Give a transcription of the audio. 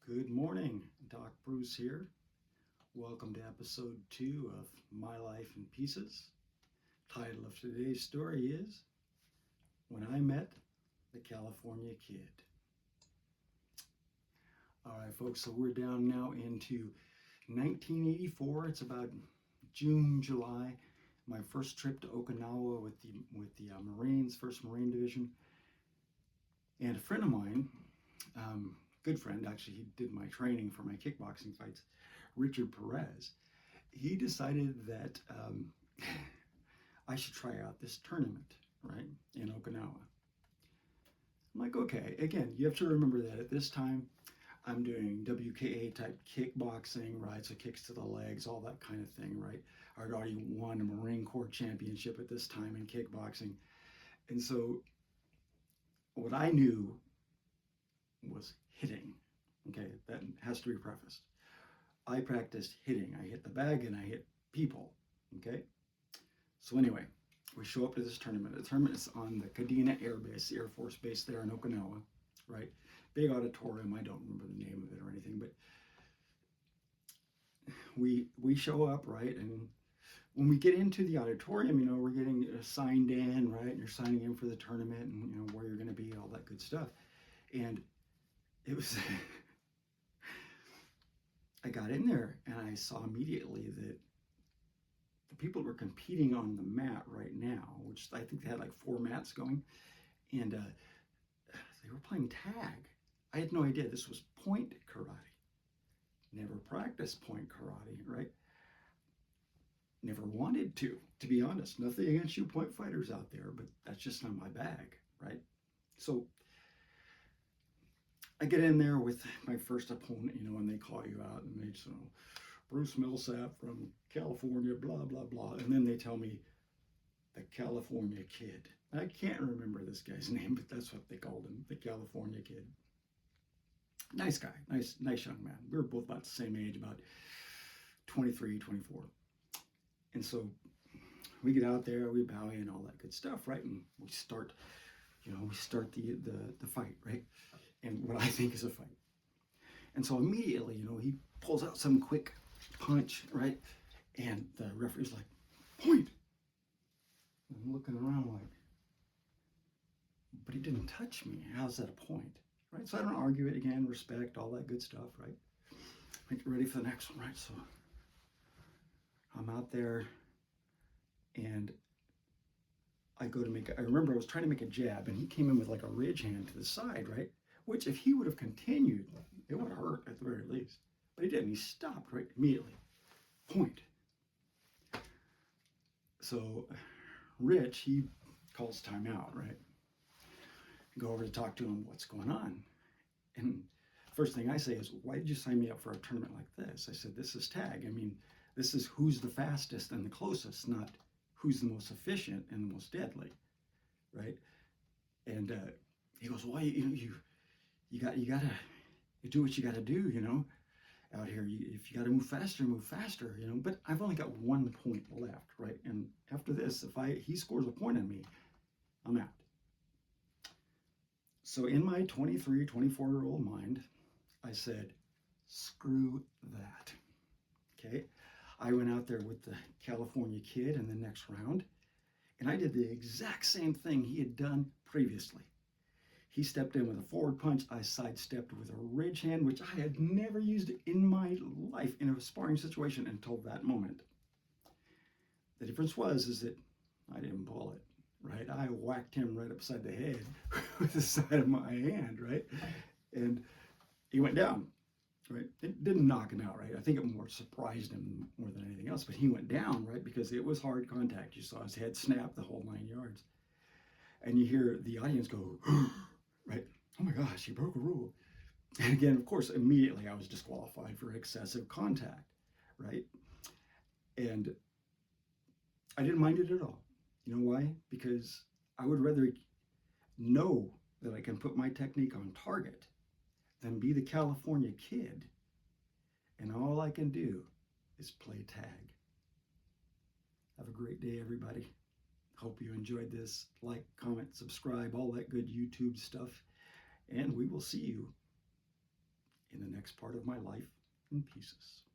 Good morning, Doc Bruce here. Welcome to episode 2 of My Life in Pieces. Title of today's story is When I Met the California Kid. All right, folks, so we're down now into 1984. It's about June, July. My first trip to Okinawa with the Marines, 1st Marine Division. And a friend of mine, good friend, actually, he did my training for my kickboxing fights, Richard Perez. He decided that I should try out this tournament, right, in Okinawa. I'm like, okay, again, you have to remember that at this time, I'm doing WKA type kickboxing, right? So kicks to the legs, all that kind of thing, right? I'd already won a Marine Corps championship at this time in kickboxing. And so what I knew was hitting. Okay, that has to be prefaced. I practiced hitting. I hit the bag and I hit people. Okay, so anyway, we show up to this tournament. The tournament is on the Kadena Air Base, the Air Force Base there in Okinawa, right? Big auditorium. I don't remember the name of it or anything, but we show up, right? And when we get into the auditorium, we're getting signed in, right? And you're signing in for the tournament and where you're going to be, all that good stuff. And it was I got in there and I saw immediately that the people were competing on the mat right now, which I think they had like 4 mats going, and they were playing tag. I had no idea this was point karate. Never practiced point karate, right? Never wanted to be honest. Nothing against you point fighters out there, but that's just not my bag, right? So I get in there with my first opponent, and they call you out and they say, Bruce Millsap from California, blah, blah, blah. And then they tell me the California Kid. I can't remember this guy's name, but that's what they called him, the California Kid. Nice guy, nice young man. We were both about the same age, about 23, 24. And so we get out there, we bow in, all that good stuff, right? And we start the fight, right? And what I think is a fight. And so immediately, he pulls out some quick punch, right? And the referee's like, point. And I'm looking around like, but he didn't touch me. How's that a point? Right? So I don't argue it again, respect, all that good stuff, right? Make it ready for the next one, right? So I'm out there and I remember I was trying to make a jab and he came in with like a ridge hand to the side, right? Which if he would have continued, it would have hurt at the very least. But he didn't. He stopped right immediately. Point. So Rich, he calls timeout, right? Go over to talk to him, what's going on? And first thing I say is, why did you sign me up for a tournament like this? I said, this is tag. This is who's the fastest and the closest, not who's the most efficient and the most deadly, right? And he goes, well, you gotta do what you gotta do, out here. If you gotta move faster, But I've only got 1 point left, right? And after this, if he scores a point on me, I'm out. So in my 23, 24-year-old mind, I said, screw that. Okay. I went out there with the California Kid in the next round, and I did the exact same thing he had done previously. He stepped in with a forward punch. I sidestepped with a ridge hand, which I had never used in my life in a sparring situation until that moment. The difference is that I didn't pull it, right? I whacked him right upside the head with the side of my hand, right? And he went down, right? It didn't knock him out, right? I think it more surprised him more than anything else, but he went down, right? Because it was hard contact. You saw his head snap the whole 9 yards. And you hear the audience go, right? Oh my gosh, he broke a rule. And again, of course, immediately I was disqualified for excessive contact, right? And I didn't mind it at all. You know why? Because I would rather know that I can put my technique on target than be the California Kid. And all I can do is play tag. Have a great day, everybody. Hope you enjoyed this. Like, comment, subscribe, all that good YouTube stuff. And we will see you in the next part of my life in pieces.